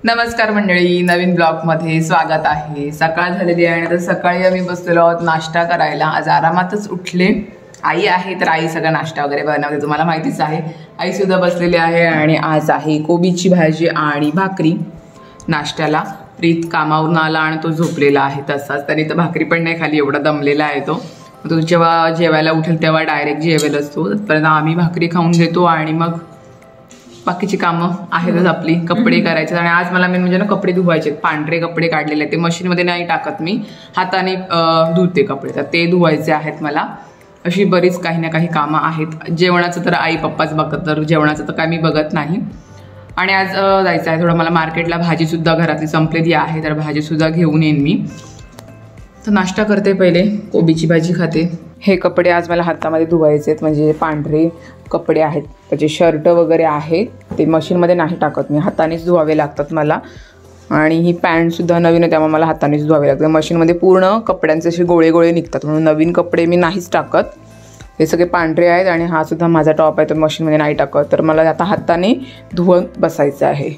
नमस्कार मंडळी, नवीन ब्लॉगमध्ये स्वागत आहे। सकाळ झालेली आहे आणि आता सकाळी आम्ही बसलेलो आहोत नाश्ता करायला। आज आरामातच उठले। आई आहे तर आई सगळा नाश्ता वगैरे बनवते, तुम्हाला माहितीच आहे। आई सुद्धा बसलेली आहे आणि आज आहे कोबीची भाजी आणि भाकरी नाश्त्याला। प्रीत कामावरून आला आणि तो झोपलेला आहे तसाच, तरी तर भाकरी पण नाही खाली, एवढा दमलेला आहे तो जेव्हा जेवायला उठेल तेव्हा डायरेक्ट जेवेल असतो। तोपर्यंत आम्ही भाकरी खाऊन घेतो आणि मग बाकीची कामं आहेतच आपली, कपडे करायचे। आणि आज मला मेन म्हणजे ना कपडे धुवायचे, पांढरे कपडे काढलेले ते मशीनमध्ये नाही टाकत मी, हाताने धुते कपडे, तर ते धुवायचे आहेत मला। अशी बरीच काही ना काही कामं आहेत। जेवणाचं तर आई पप्पाच बघत, तर जेवणाचं तर काय मी बघत नाही। आणि आज जायचं आहे थोडं मला मार्केटला, भाजीसुद्धा घरातली संपलेली आहे तर भाजीसुद्धा घेऊन येईन मी। तर नाश्ता करते पहिले, कोबीची भाजी खाते। हे कपडे आज मला हातामध्ये धुवायचे आहेत, म्हणजे पांढरे कपडे आहेत, त्याचे शर्ट वगैरे आहेत, ते मशीनमध्ये नाही टाकत मी, हातानेच धुवावे लागतात मला। आणि ही पॅन्टसुद्धा नवीन आहे त्यामुळे मला हातानेच धुवावे लागतं। मशीनमध्ये पूर्ण कपड्यांचे असे गोळे गोळे निघतात, म्हणून नवीन कपडे मी नाहीच टाकत। हे सगळे पांढरे आहेत आणि हा सुद्धा माझा टॉप आहे तो मशीनमध्ये नाही टाकत, तर मला आता हाताने धुवत बसायचं आहे।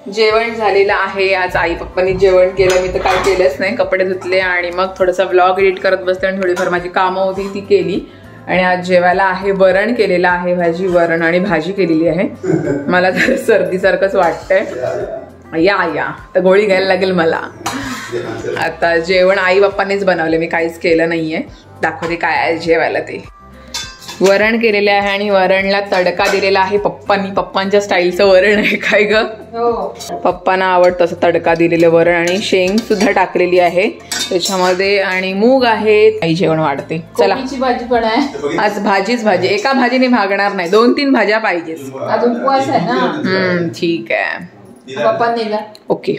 जेवण झालेलं आहे। आज आई पप्पांनी जेवण केलं, मी तर काय केलंच नाही, कपडे धुतले आणि मग थोडासा व्लॉग एडिट करत बसते आणि थोडीफार माझी कामं होती ती केली। आणि आज जेवायला आहे वरण केलेलं आहे, भाजी वरण आणि भाजी केलेली आहे। मला तर सर्दीसारखंच वाटतंय, या तर गोळी घ्यायला लागेल मला। आता जेवण आई पप्पांनीच बनवले, मी काहीच केलं नाहीये, दाखवते काय आहे जेवायला ते। वरण केलेले आहे आणि वरणला तडका दिलेला आहे पप्पांनी, पप्पांच्या स्टाईलचं वरण आहे काय ग? पप्पांना आवडतं असं तडका दिलेलं वरण, आणि शेंग सुद्धा टाकलेली आहे त्याच्यामध्ये आणि मूग आहे। आई जेवण वाढते, चला भाजी पण आहे आज, भाजीच भाजी, एका भाजीने भागणार नाही, 2-3 भाज्या पाहिजेत, आज उपवास आहे ना। ठीक आहे पप्पांनी ओके।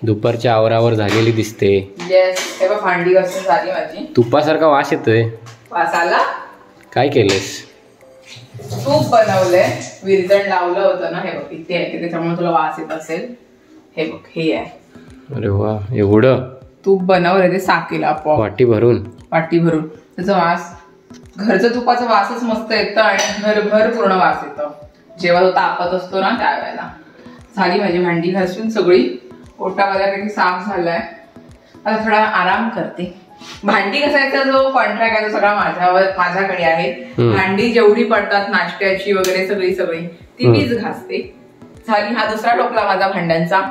दुपारच्या आवरावर झालेली दिसते। येस, तेव्हा भांडी घासून झाली माझी। तुपासारखा वास येतोय, वास आला? काय केलंस? तूप बनवलंय, विरजण लावलं होतं ना, हे बघ इथे आहे, त्याच्यामुळे तुला वास येत असेल। हे बघ हे आहे। अरे वा, एवढं तूप बनवलंय ते साकेला वाटी भरून त्याचा वास, घरचं तुपाचा वासच मस्त येतं आणि घरभर पूर्ण वास येतं जेव्हा तो तापत असतो ना त्यावेळेला। झाली माझी भांडी घासून सगळी, ओटा बऱ्यापैकी साफ झालाय, आता थोडा आराम करते। भांडी घासायचा जो कॉन्ट्रॅक्ट आहे तो सगळा माझ्याकडे आहे। भांडी जेवढी पडतात नाश्त्याची वगैरे सगळी ती मीच घासते। झाली, हा दुसरा टोपला माझा भांड्यांचा,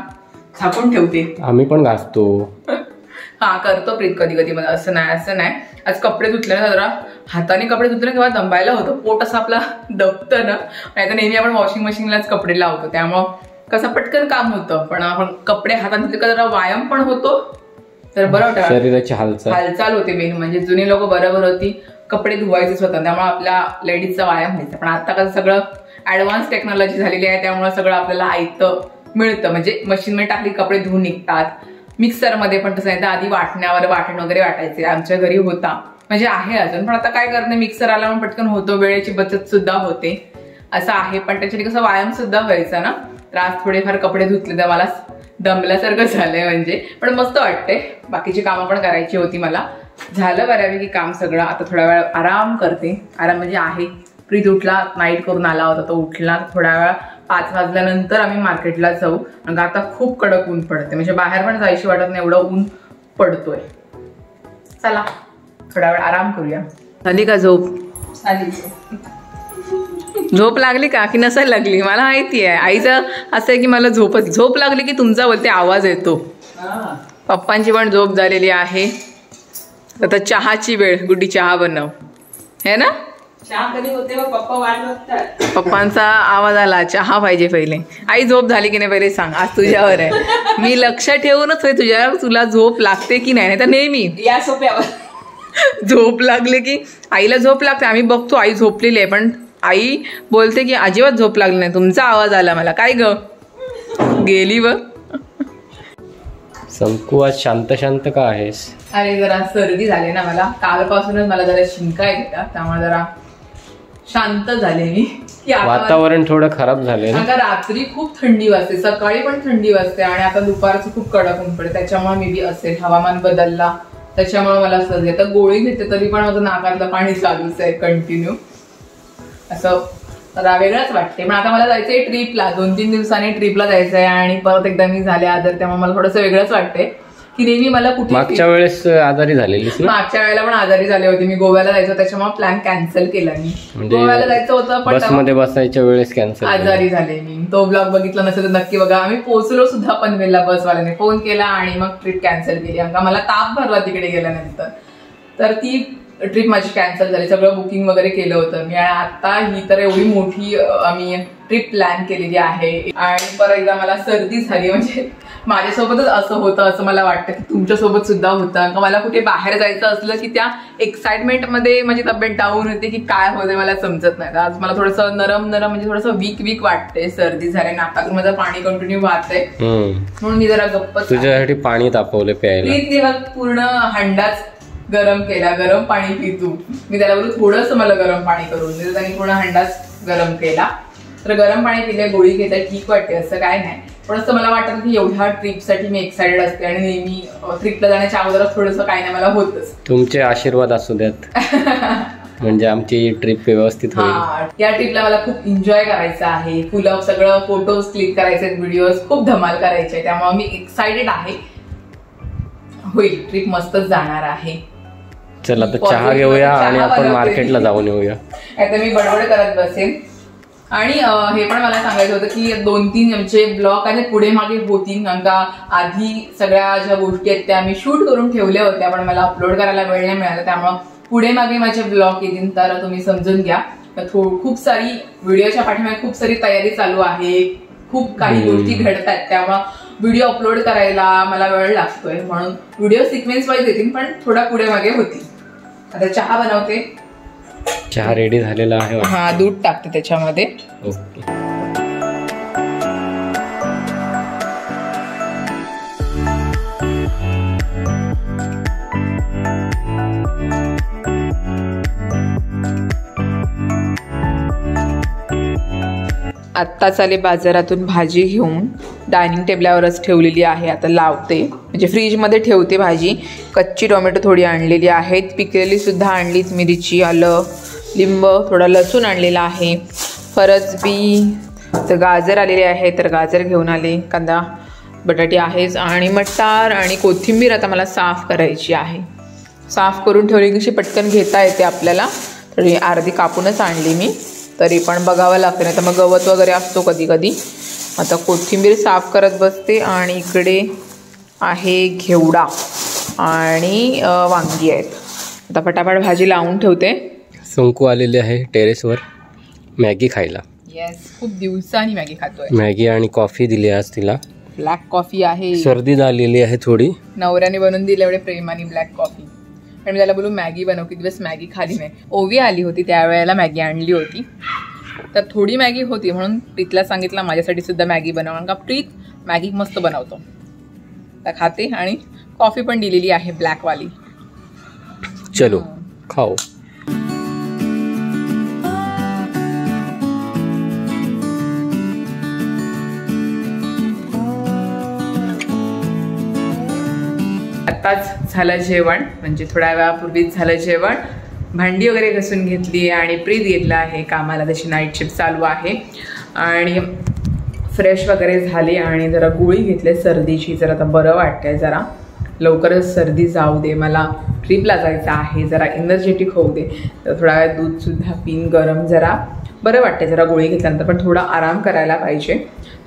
झाकून ठेवते। आम्ही पण घासतो, हा करतो प्रीत कधी कधी, मला असं नाही। आज कपडे धुतले ना, जरा हाताने कपडे धुतले किंवा दंबायला होतं, पोट असं आपला दबतं ना, नाही तर नेहमी आपण वॉशिंग मशीनलाच कपडे लावतो, त्यामुळं कसं पटकन काम होतं। पण आपण कपडे हातात धुतले का जरा व्यायाम पण होतो, तर बरं वाटतं, शरीराची हालचाल होते मेन म्हणजे। जुनी लोक बरोबर होती, कपडे धुवायचे स्वतः, त्यामुळे आपल्या लेडीजचा व्यायाम व्हायचा। पण आता कसं सगळं ऍडव्हान्स टेक्नॉलॉजी झालेली आहे, त्यामुळे सगळं आपल्याला आयतं मिळतं, म्हणजे मशीनमध्ये टाकली कपडे धुवून निघतात। मिक्सरमध्ये पण तसं नाही, तर आधी वाटण वगैरे वाटायचे, आमच्या घरी होता, म्हणजे आहे अजून, पण आता काय करत नाही, मिक्सर आला म्हणून पटकन होतो, वेळेची बचत सुद्धा होते, असं आहे। पण त्याच्याने कसं व्यायाम सुद्धा व्हायचा ना, तर आज थोडेफार कपडे धुतले तर मला दमल्यासारखं झालंय म्हणजे, पण मस्त वाटते। बाकीची कामं पण करायची होती मला, झालं बऱ्यापैकी काम सगळं। आता थोडा वेळ आराम करते, आराम म्हणजे आहे, प्रीत उठला, नाईट करून आला होता तो, उठला थोड्या वेळ, 5 वाजल्यानंतर आम्ही मार्केटला जाऊ, आणि आता खूप कडक ऊन पडते, म्हणजे बाहेर पण जायची वाटत नाही, एवढं ऊन पडतोय। चला थोडा वेळ आराम करूया। झाली का झोप? झोप लागली का की नसायला लागली? मला माहिती आहे, आईचं असं आहे की मला झोप लागली की तुमचा बोलते आवाज येतो। पप्पांची पण झोप झालेली आहे, आता चहाची वेळ, गुड्डी चहा बनव, है ना? चहा कधी होते मग पप्पा वाट बघतात. पप्पांचा आवाज आला, चहा पाहिजे पहिले. आई झोप झाली की नाही पहिले सांग, आज तुझ्यावर आहे. मी लक्ष ठेवूनच आहे तुझ्यावर, तुला झोप लागते की नाही. तर नेहमी या सोप्यावर झोप लागले की आईला झोप लागते, आम्ही बघतो आई झोपलेली आहे, पण आई बोलते की अजिबात झोप लागली नाही. तुमचा आवाज आला मला, काय ग गेली व. संकू आज शांत शांत का आहेस? अरे जरा सर्दी झाली ना मला, कालपासूनच मला जरा शिंका येतात, त्यामुळे जरा शांत झाले मी. की वातावरण थोडं खराब झाले ना. आता रात्री खूप थंडी वाजते, सकाळी पण थंडी वाजते आणि आता दुपारचं खूप कडक ऊन पडते, त्याच्यामुळे मे बी असेल, हवामान बदलला त्याच्यामुळे मला सर्दी. आता गोळी घेते तरी पण माझं नाकातलं पाणी चालूच आहे कंटिन्यू. असं जरा वेगळंच वाटते. पण आता मला जायचंय ट्रिपला, 2-3 दिवसांनी ट्रिपला जायचंय आणि परत एकदा मी झाले आजार, त्यामुळे मला थोडंसं वेगळंच वाटते की नेहमी मला कुठे. मागच्या वेळेस आजारी झालेलीस ना? मागच्या वेळेला पण आजारी झाले होते मी, गोव्याला जायचं, त्याच्यामुळे प्लॅन कॅन्सल केला मी. गोव्याला जायचं होतं पण बसमध्ये बसायच्या वेळेस कॅन्सल आजारी झाले मी. तो ब्लॉग बघितला नसेल तर नक्की बघा. आम्ही पोहोचलो सुद्धा पनवेलला, बसवाल्याने फोन केला आणि मग ट्रिप कॅन्सल केली, कारण का मला ताप भरला तिकडे गेल्यानंतर. तर ती ट्रिप माझी कॅन्सल झाली. सगळं बुकिंग वगैरे केलं होतं मी, आणि आता ही तर एवढी मोठी आम्ही ट्रिप प्लॅन केलेली आहे आणि परत एकदा मला सर्दी झाली. म्हणजे माझ्यासोबतच असं होतं असं मला वाटतं की तुमच्यासोबत सुद्धा होतं का. मला कुठे बाहेर जायचं असलं की त्या एक्साइटमेंटमध्ये माझी तब्येत डाऊन होते की काय होते मला समजत नाही. आज मला थोडंसं नरम म्हणजे थोडंसं वीक वाटते, सर्दी झाली, नाकातून माझं पाणी कंटिन्यू वाहतंय, म्हणून मी जरा गप्प. तुझ्यासाठी पाणी तापवलं प्यायला. तेव्हा पूर्ण हंडाच गरम केला, गरम पाणी पितो मी. त्याला बोलू थोडंसं मला गरम पाणी करून दे, त्यांनी पूर्ण हंडाच गरम केला. तर गरम पाणी पिले, गोळी घेता, ठीक वाटते, असं काय नाही. पण असं मला वाटतं की एवढ्या ट्रिपसाठी मी एक्साइटेड असते आणि नेहमी ट्रिपला जाण्याच्या अगोदरच थोडंसं काही नाही मला होतच. तुमचे आशीर्वाद असू द्यात म्हणजे आमची ट्रिप व्यवस्थित होईल. या ट्रिपला मला खूप एन्जॉय करायचं आहे, फुल ऑफ सगळं फोटोज क्लिक करायचे, व्हिडिओज खूप धमाल करायचे, त्यामुळे मी एक्साइटेड आहे. होईल, ट्रिप मस्तच जाणार आहे. चला तर चहा घेऊया आणि आपण मार्केटला जाऊन येऊया. आता मी बडबड करत बसेन. आणि हे पण मला सांगायचं होतं की 2-3 आमचे ब्लॉग आणि पुढे मागे होतील, कारण का आधी सगळ्या ज्या गोष्टी आहेत त्या मी शूट करून ठेवल्या होत्या, पण मला अपलोड करायला वेळ नाही मिळाला, त्यामुळे पुढे मागे माझे ब्लॉग येतील. तर तुम्ही समजून घ्या. खूप सारी व्हिडिओच्या पाठीमागे खूप सारी तयारी चालू आहे, खूप काही गोष्टी घडतात, त्यामुळे व्हिडिओ अपलोड करायला मला वेळ लागतोय, म्हणून व्हिडिओ सिक्वेन्स वाईज येतील पण थोडा पुढे मागे होतील. आता चहा बनवते. चहा रेडी झालेला आहे. हा, दूध टाकते त्याच्यामध्ये. ओके. आत्ताच आले बाजारातून भाजी घेऊन, डायनिंग टेबलावरच ठेवलेली आहे. आता लावते, म्हणजे फ्रीजमध्ये ठेवते भाजी. कच्ची टोमॅटो थोडी आणलेली आहेत, पिकलेली सुद्धा आणलीच, मिरची, आलं, लिंब, थोडा लसूण आणलेला आहे, फरसबी, तर गाजर आलेले आहे तर गाजर घेऊन आले, कांदा बटाटे आहेच, आणि मटार आणि कोथिंबीर आता मला साफ करायची आहे. साफ करून ठेवली कशी पटकन घेता येते आपल्याला, तर अर्धी कापूनच आणली मी, तरी पण बघावं लागतं, नाही तर मग गवत वगैरे असतो कधी कधी. आता कोथिंबीर साफ करत बसते. आणि इकडे आहे घेवडा आणि वांगी आहेत. आता पटापट भाजी लावून ठेवते. संकू आलेली आहे टेरेसवर मॅगी खायला. येस, खूप दिवसांनी मॅगी खातोय. मॅगी आणि कॉफी दिली आज तिला. ब्लॅक कॉफी आहे. सर्दी झालेली आहे थोडी, नवऱ्याने बनवून दिली एवढे प्रेमाने ब्लॅक कॉफी. आणि मी त्याला बोलू मॅगी बनव, किती दिवस मॅगी खाली नाही. ओवी आली होती त्यावेळेला मॅगी आणली होती, तर थोडी मॅगी होती, म्हणून प्रीतला सांगितलं माझ्यासाठी सुद्धा मॅगी बनव, कारण का प्रीत मॅगी मस्त बनवतो. तर खाते आणि कॉफी पण दिलेली आहे ब्लॅकवाली. चलो खाओ. आत्ताच झालं जेवण, म्हणजे थोड्या वेळापूर्वीच झालं जेवण. भांडी वगैरे घासून घेतली आणि प्रीत गेला आहे कामाला, त्याची नाईट शिफ्ट चालू आहे. आणि फ्रेश वगैरे झाली आणि जरा गोळी घेतली सर्दीची, जरा आता बरं वाटतंय. जरा लवकरच सर्दी जाऊ दे, मला ट्रिपला जायचं आहे, जरा एनर्जेटिक होऊ दे. तर थोडा वेळ दूधसुद्धा पिन, गरम, जरा बरं वाटते जरा गोळी घेतल्यानंतर, पण थोडा आराम करायला पाहिजे.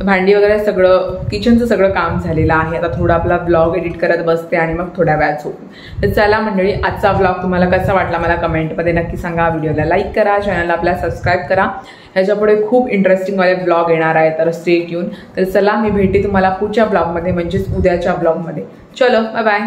भांडी वगैरे सगळं किचनचं सगळं काम झालेलं आहे. आता थोडा आपला ब्लॉग एडिट करत बसते आणि मग थोड्या वेळात झोपू. तर चला मंडळी, आजचा ब्लॉग तुम्हाला कसा वाटला मला कमेंटमध्ये नक्की सांगा. व्हिडिओला लाईक करा, चॅनलला आपल्या सबस्क्राईब करा. ह्याच्यापुढे खूप इंटरेस्टिंगवाले ब्लॉग येणार आहे, तर स्टे ट्यून. तर चला, मी भेटते तुम्हाला पुढच्या ब्लॉगमध्ये, म्हणजेच उद्याच्या ब्लॉगमध्ये. चलो, बाय बाय.